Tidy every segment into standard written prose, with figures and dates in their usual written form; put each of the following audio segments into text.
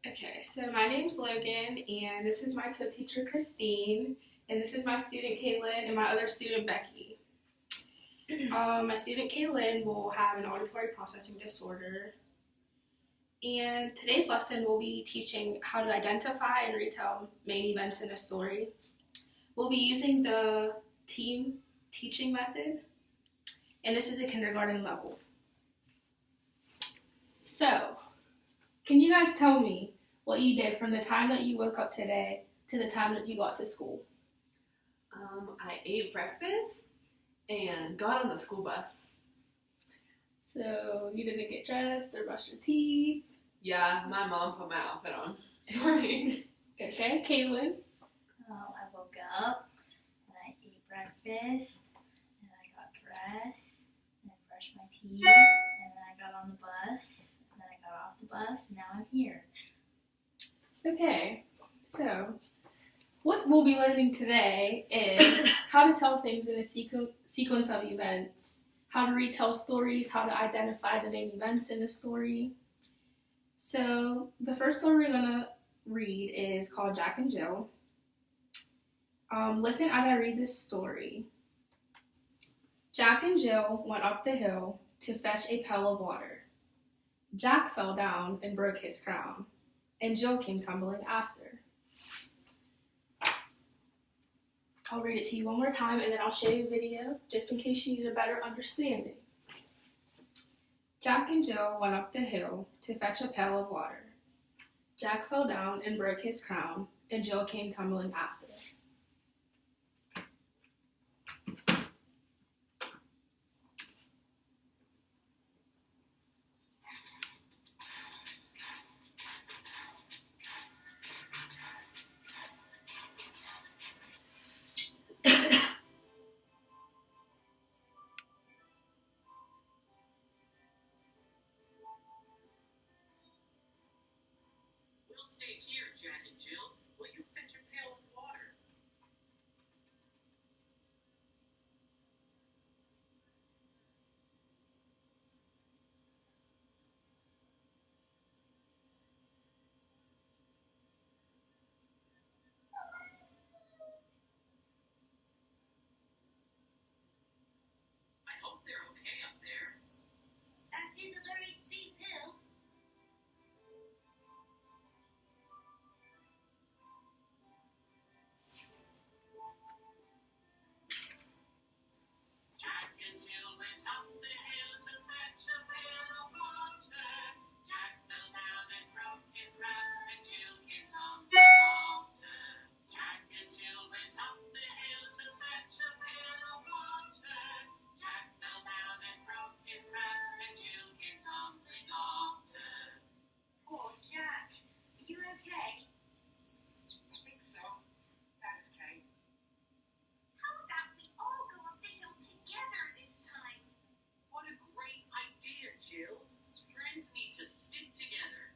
Okay, so my name's Logan, and this is my co-teacher Christine, and this is my student Caitlin, and my other student Becky. My student Caitlin will have an auditory processing disorder, and today's lesson will be teaching how to identify and retell main events in a story. We'll be using the team teaching method, and this is a kindergarten level. So, can you guys tell me what you did from the time that you woke up today to the time that you got to school? I ate breakfast and got on the school bus. So you didn't get dressed or brush your teeth? Yeah, my mom put my outfit on for me. Okay, Caitlin? I woke up and I ate breakfast and I got dressed and I brushed my teeth and then I got on the bus and then I got off the bus and now I'm here. Okay, so what we'll be learning today is how to tell things in a sequence of events, how to retell stories, how to identify the main events in a story. So the first story we're going to read is called Jack and Jill. Listen as I read this story. Jack and Jill went up the hill to fetch a pail of water. Jack fell down and broke his crown, and Jill came tumbling after. I'll read it to you one more time, and then I'll show you a video, just in case you need a better understanding. Jack and Jill went up the hill to fetch a pail of water. Jack fell down and broke his crown, and Jill came tumbling after. We'll stay here, Jack and Jill. Will you fetch a pail of water? I hope they're okay up there. That is a very steep hill. Jack and Jill went up the hill to fetch a pail of water. Jack fell down and broke his crown, and Jill came tumbling after. Jack and Jill went up the hill to fetch a pail of water. Jack fell down and broke his crown, and Jill came tumbling after. Poor Jack. Are you okay? I think so. Thanks, Kate. How about we all go up the hill together this time? What a great idea, Jill. Friends need to stick together.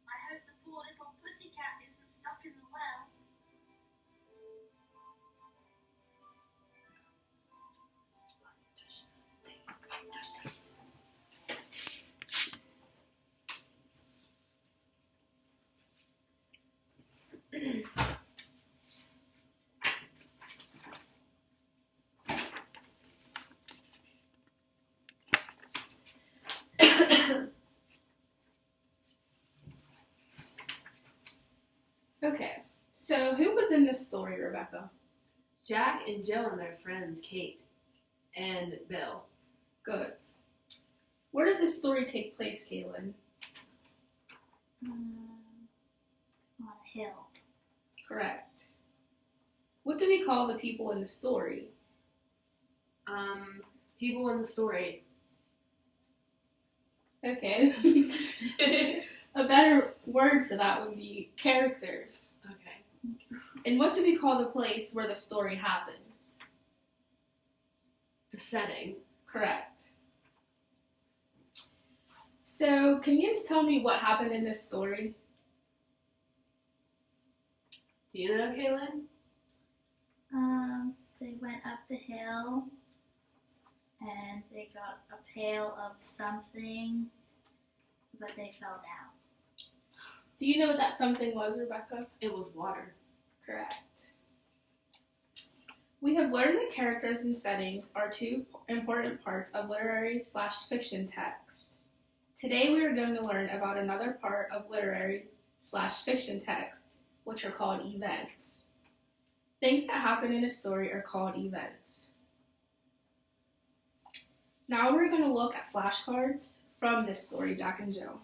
I hope the poor little pussycat isn't stuck in the well. Okay, so who was in this story, Rebecca? Jack and Jill and their friends Kate and Bill. Good. Where does this story take place, Caitlin? On a hill. Correct. What do we call the people in the story? People in the story. Okay. A better word for that would be characters. Okay. And what do we call the place where the story happens? The setting. Correct. So, can you just tell me what happened in this story? Do you know, Caitlin? They went up the hill and they got a pail of something but they fell down. Do you know what that something was, Rebecca? It was water. Correct. We have learned that characters and settings are two important parts of literary/fiction text. Today we are going to learn about another part of literary/fiction text, which are called events. Things that happen in a story are called events. Now we're going to look at flashcards from this story, Jack and Jill.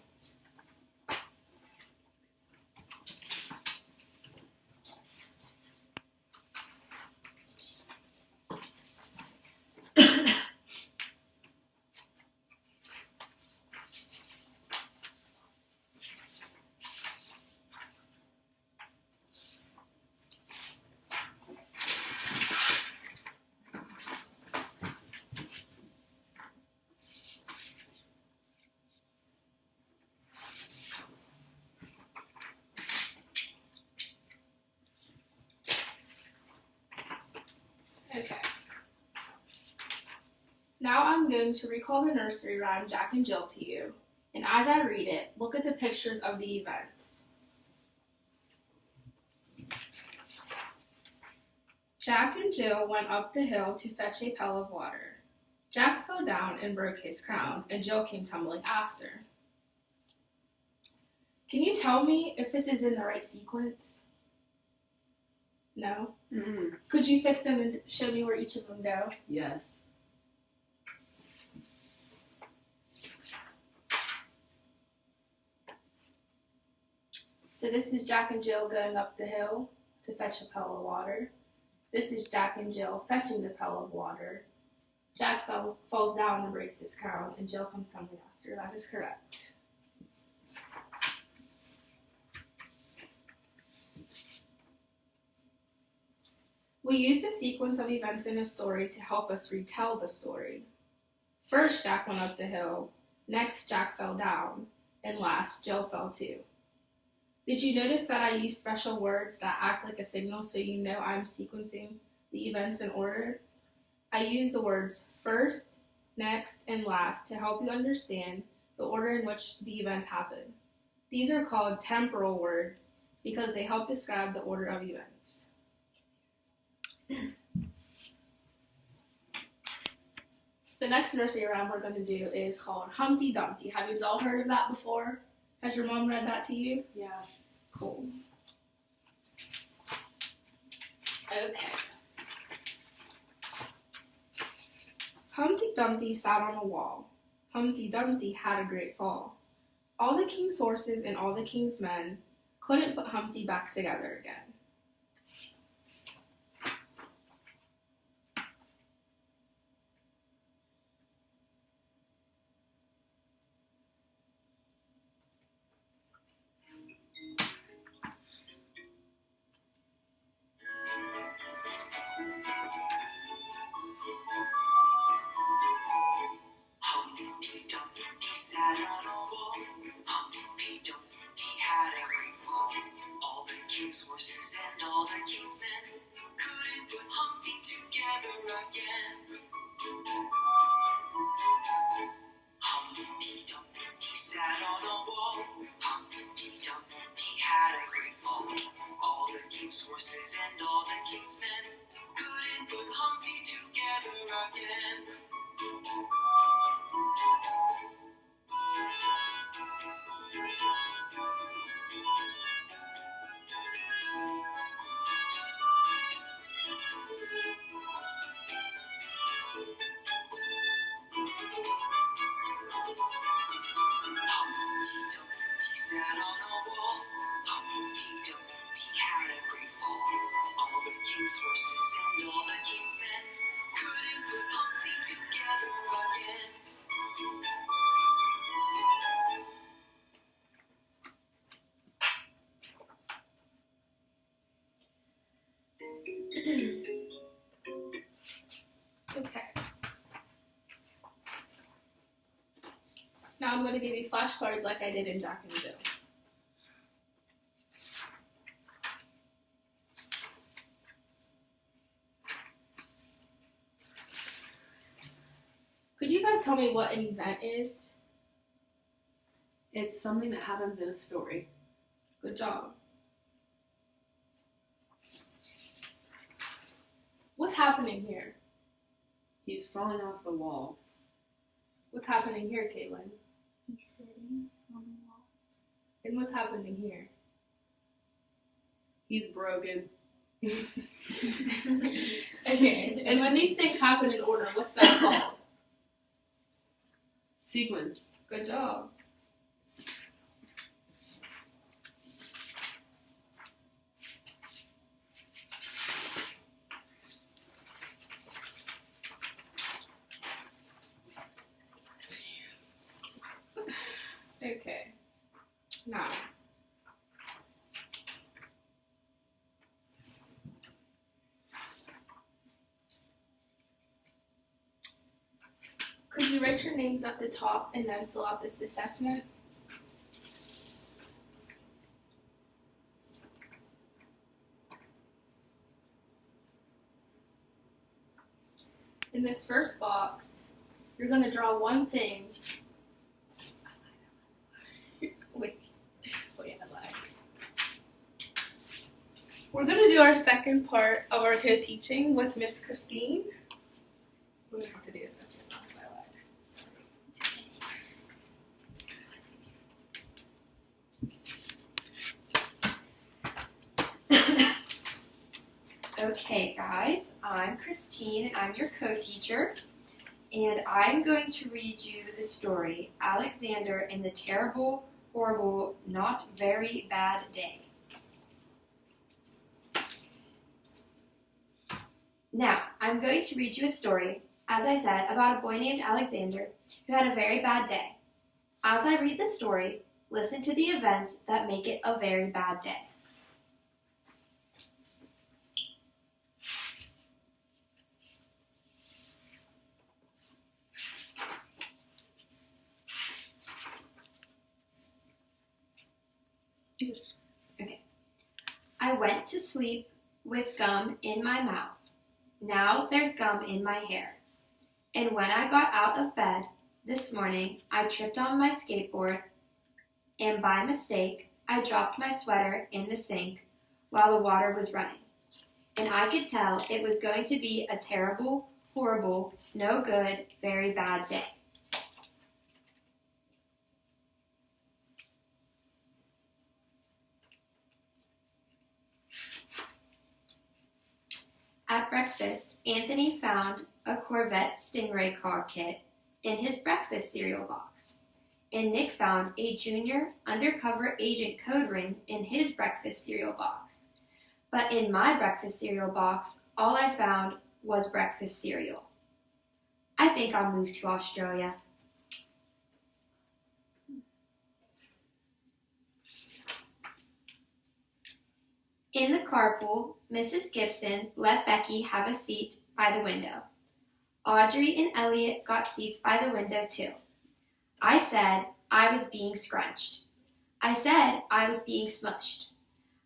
Okay. Now I'm going to recall the nursery rhyme Jack and Jill to you, and as I read it, look at the pictures of the events. Jack and Jill went up the hill to fetch a pail of water. Jack fell down and broke his crown, and Jill came tumbling after. Can you tell me if this is in the right sequence? No? Mm-hmm. Could you fix them and show me where each of them go? Yes. So this is Jack and Jill going up the hill to fetch a pail of water. This is Jack and Jill fetching the pail of water. Jack falls down and breaks his crown, and Jill comes tumbling after. That is correct. We use the sequence of events in a story to help us retell the story. First, Jack went up the hill. Next, Jack fell down. And last, Jill fell too. Did you notice that I use special words that act like a signal so you know I'm sequencing the events in order? I use the words first, next, and last to help you understand the order in which the events happen. These are called temporal words because they help describe the order of events. The next nursery rhyme we're going to do is called Humpty Dumpty. Have you all heard of that before? Has your mom read that to you? Yeah. Cool. Okay. Humpty Dumpty sat on a wall. Humpty Dumpty had a great fall. All the king's horses and all the king's men couldn't put Humpty back together again. Humpty Dumpty sat on a wall. Humpty Dumpty had a great fall. All the king's horses and all the king's men couldn't put Humpty together again. Humpty Dumpty sat on a wall. Humpty Dumpty had a great fall. All the king's horses and all the king's men couldn't put Humpty together again. Humpty Dumpty sat on a wall. Humpty Dumpty had a great fall. All the king's horses and all the king's men couldn't put Humpty together again. Okay. Now I'm going to give you flashcards like I did in Jack and Jill. Could you guys tell me what an event is? It's something that happens in a story. Good job. What's happening here? He's falling off the wall. What's happening here, Caitlin? He's sitting on the wall. And what's happening here? He's broken. Okay. And when these things happen in order, what's that called? Sequence. Good job. Okay. Now. Could you write your names at the top and then fill out this assessment? In this first box, you're going to draw one thing. Wait, I lied. We're going to do our second part of our co-teaching with Miss Christine. We're going to have to do this assessment now, because I lied. Okay, guys, I'm Christine and I'm your co-teacher, and I'm going to read you the story Alexander and the Terrible, Horrible, Not Very Bad Day. Now, I'm going to read you a story, as I said, about a boy named Alexander who had a very bad day. As I read the story, listen to the events that make it a very bad day. Yes. I went to sleep with gum in my mouth. Now there's gum in my hair. And when I got out of bed this morning, I tripped on my skateboard, and by mistake, I dropped my sweater in the sink while the water was running. And I could tell it was going to be a terrible, horrible, no good, very bad day. At breakfast, Anthony found a Corvette Stingray car kit in his breakfast cereal box, and Nick found a junior undercover agent code ring in his breakfast cereal box. But in my breakfast cereal box, all I found was breakfast cereal. I think I'll move to Australia. In the carpool, Mrs. Gibson let Becky have a seat by the window. Audrey and Elliot got seats by the window too. I said I was being scrunched. I said I was being smushed.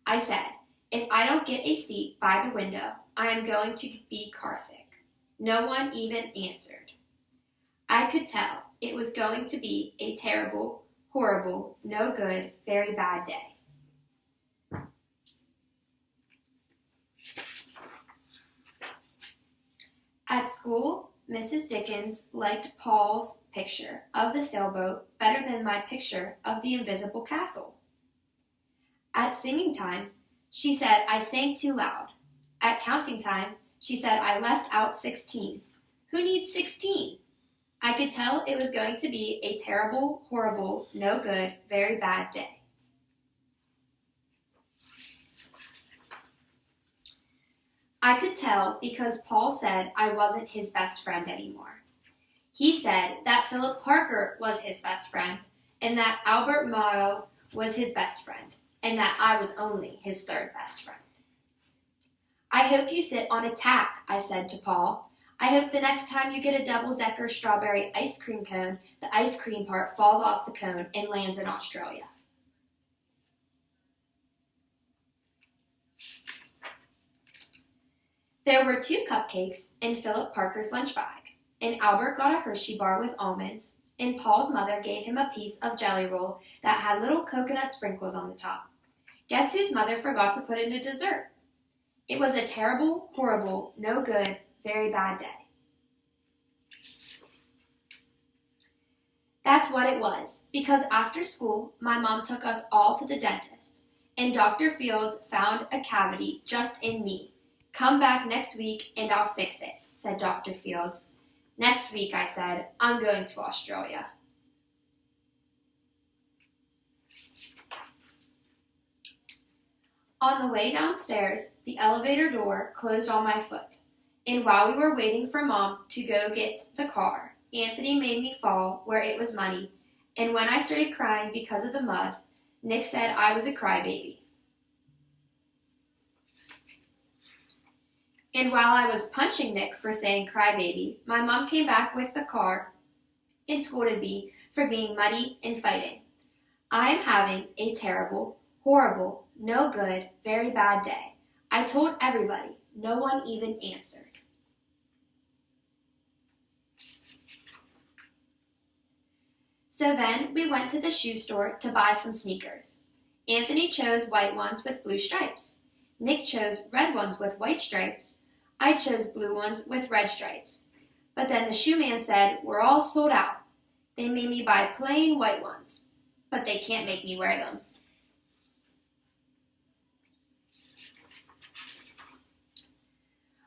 I said, if I don't get a seat by the window, I am going to be carsick. No one even answered. I could tell it was going to be a terrible, horrible, no good, very bad day. At school, Mrs. Dickens liked Paul's picture of the sailboat better than my picture of the invisible castle. At singing time, she said I sang too loud. At counting time, she said I left out 16. Who needs 16? I could tell it was going to be a terrible, horrible, no good, very bad day. I could tell because Paul said I wasn't his best friend anymore. He said that Philip Parker was his best friend, and that Albert Morrow was his best friend, and that I was only his third best friend. I hope you sit on a tack, I said to Paul. I hope the next time you get a double-decker strawberry ice cream cone, the ice cream part falls off the cone and lands in Australia. There were 2 cupcakes in Philip Parker's lunch bag, and Albert got a Hershey bar with almonds, and Paul's mother gave him a piece of jelly roll that had little coconut sprinkles on the top. Guess whose mother forgot to put in a dessert? It was a terrible, horrible, no good, very bad day. That's what it was, because after school, my mom took us all to the dentist, and Dr. Fields found a cavity just in me. Come back next week and I'll fix it, said Dr. Fields. Next week, I said, I'm going to Australia. On the way downstairs, the elevator door closed on my foot, and while we were waiting for Mom to go get the car, Anthony made me fall where it was muddy, and when I started crying because of the mud, Nick said I was a crybaby. And while I was punching Nick for saying crybaby, my mom came back with the car and scolded me for being muddy and fighting. I am having a terrible, horrible, no good, very bad day. I told everybody. No one even answered. So then we went to the shoe store to buy some sneakers. Anthony chose white ones with blue stripes. Nick chose red ones with white stripes. I chose blue ones with red stripes. But then the shoe man said, we're all sold out. They made me buy plain white ones, but they can't make me wear them.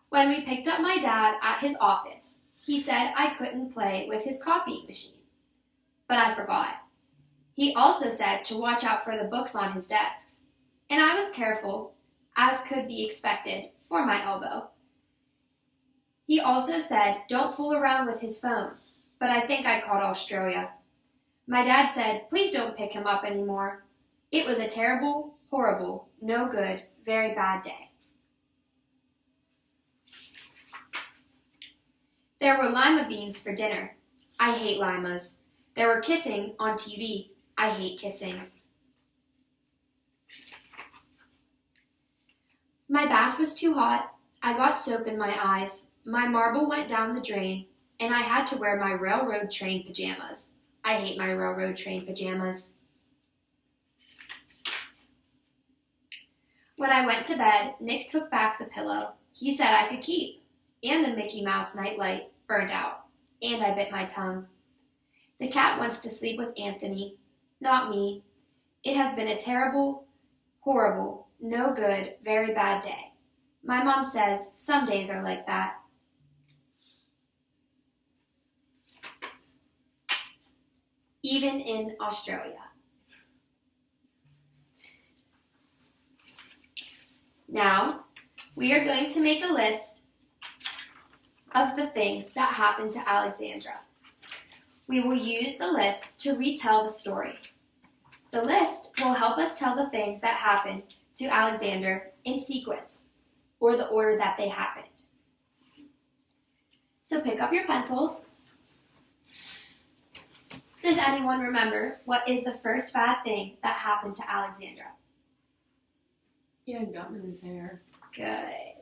When we picked up my dad at his office, he said I couldn't play with his copying machine. But I forgot. He also said to watch out for the books on his desks, and I was careful, as could be expected, for my elbow. He also said don't fool around with his phone, but I think I called Australia. My dad said please don't pick him up anymore. It was a terrible, horrible, no good, very bad day. There were lima beans for dinner. I hate limas. There were kissing on TV. I hate kissing. My bath was too hot. I got soap in my eyes. My marble went down the drain, and I had to wear my railroad train pajamas. I hate my railroad train pajamas. When I went to bed, Nick took back the pillow. He said I could keep, and the Mickey Mouse nightlight burned out, and I bit my tongue. The cat wants to sleep with Anthony, not me. It has been a terrible, horrible, no good, very bad day. My mom says some days are like that. Even in Australia. Now, we are going to make a list of the things that happened to Alexandra. We will use the list to retell the story. The list will help us tell the things that happened to Alexander in sequence, or the order that they happened. So pick up your pencils. Does anyone remember what is the first bad thing that happened to Alexandra? He had gum in his hair. Good.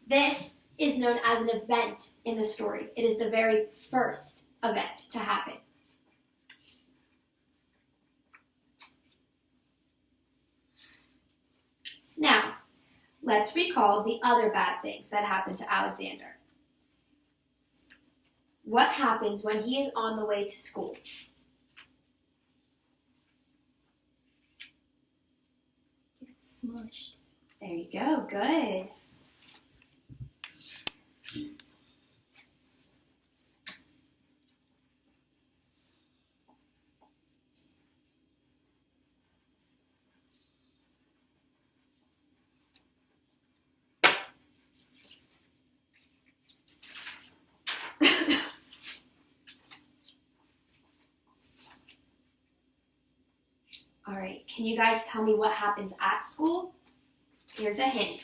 This is known as an event in the story. It is the very first event to happen. Now, let's recall the other bad things that happened to Alexander. What happens when he is on the way to school? It's smushed. There you go. Good. All right, can you guys tell me what happens at school? Here's a hint.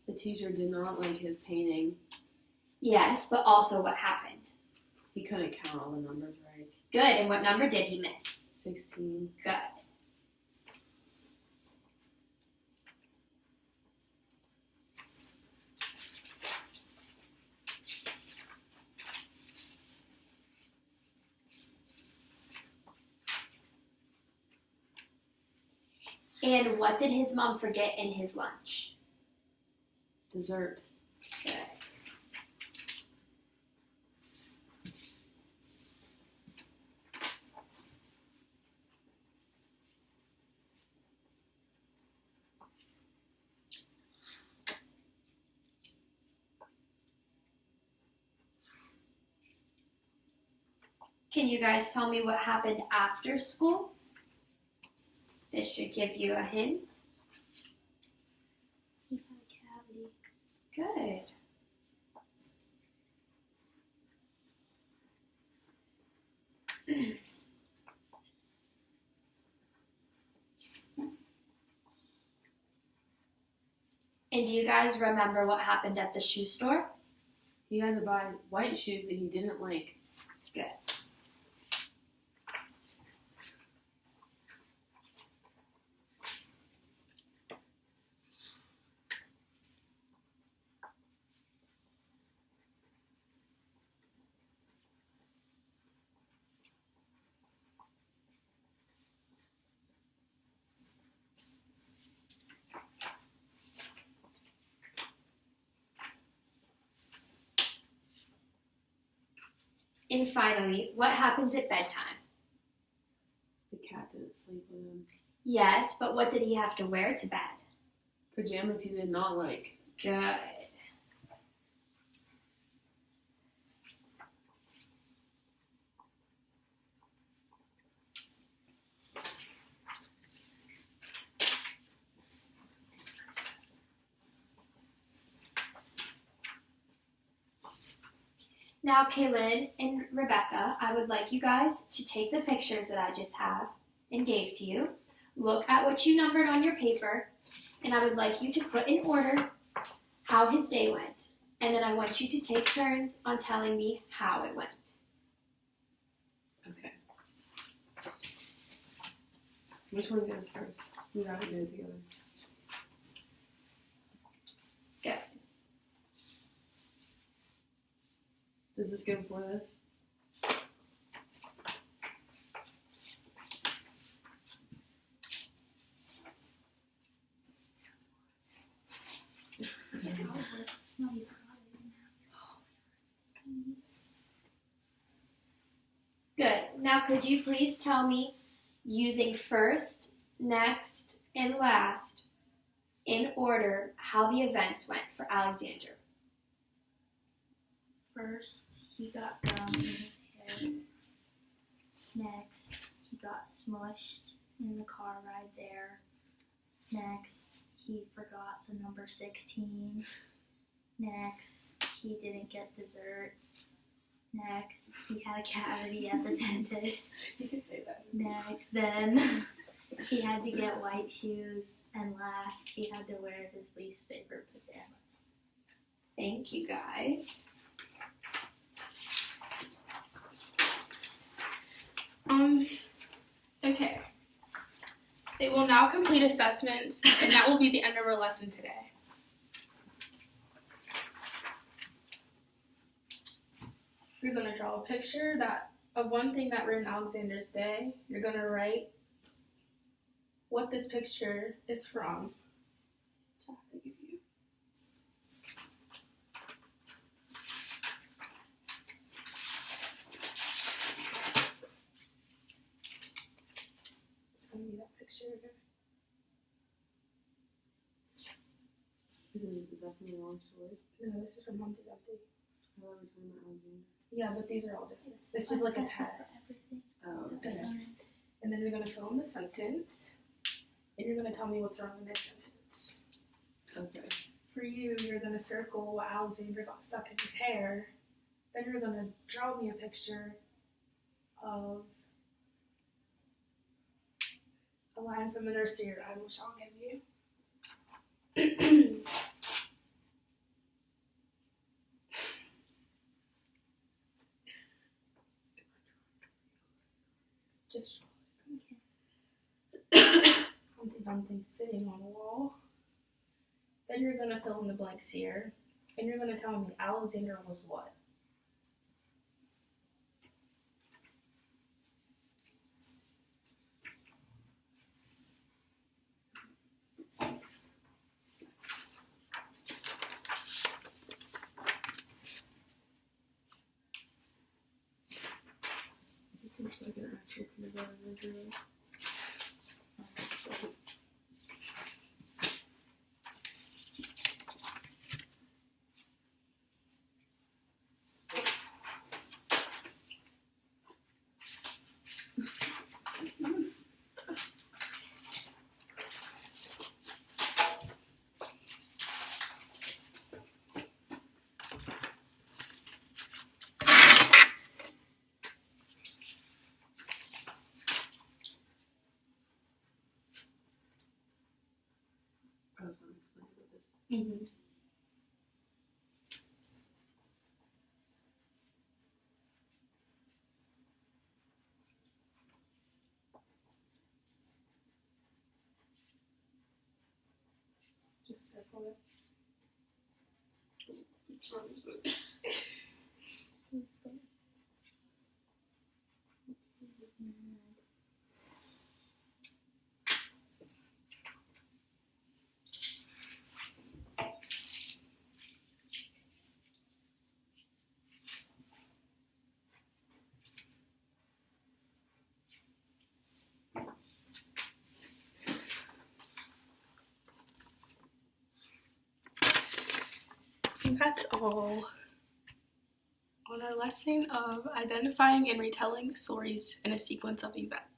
The teacher did not like his painting. Yes, but also what happened? He couldn't count all the numbers right. Good, and what number did he miss? 16. Good. And what did his mom forget in his lunch? Dessert. Good. Can you guys tell me what happened after school? This should give you a hint. He got a cavity. Good. And do you guys remember what happened at the shoe store? He had to buy white shoes that he didn't like. Good. And finally, what happens at bedtime? The cat didn't sleep with him. Yes, but what did he have to wear to bed? Pajamas he did not like. Good. Now, Kaylin and Rebecca, I would like you guys to take the pictures that I just have and gave to you. Look at what you numbered on your paper, and I would like you to put in order how his day went. And then I want you to take turns on telling me how it went. Okay. Which one goes first? We gotta do it together. Good. Does this go before this? No, you forgot it. Good. Now, could you please tell me, using first, next, and last in order, how the events went for Alexander? First, he got gum in his hair. Next, he got smushed in the car ride there. Next, he forgot the number 16. Next, he didn't get dessert. Next, he had a cavity at the dentist. You can say that. Next, then he had to get white shoes. And last, he had to wear his least favorite pajamas. Thank you, guys. Okay. They will now complete assessments, and that will be the end of our lesson today. You're going to draw a picture of one thing that ruined Alexander's day. You're going to write what this picture is from. It's going to be that picture again. Is that from the long story? No, this is from Humpty Dumpty. I thought we were talking about Alexander. Yeah, but these are all different. This is like a test. Oh, Okay. And then you're going to fill in the sentence, and you're going to tell me what's wrong in this sentence. okay. For you, you're going to circle what Alexander got stuck in his hair. Then you're going to draw me a picture of a line from the nursery rhyme, which I'll give you. Just Humpty Dumpty sitting on a wall. Then you're going to fill in the blanks here, and you're going to tell me Alexander was what? Looks like an actual kindergarten graduate. I was going to explain what this is. Mm-hmm. Just circle it. And that's all on our lesson of identifying and retelling stories in a sequence of events.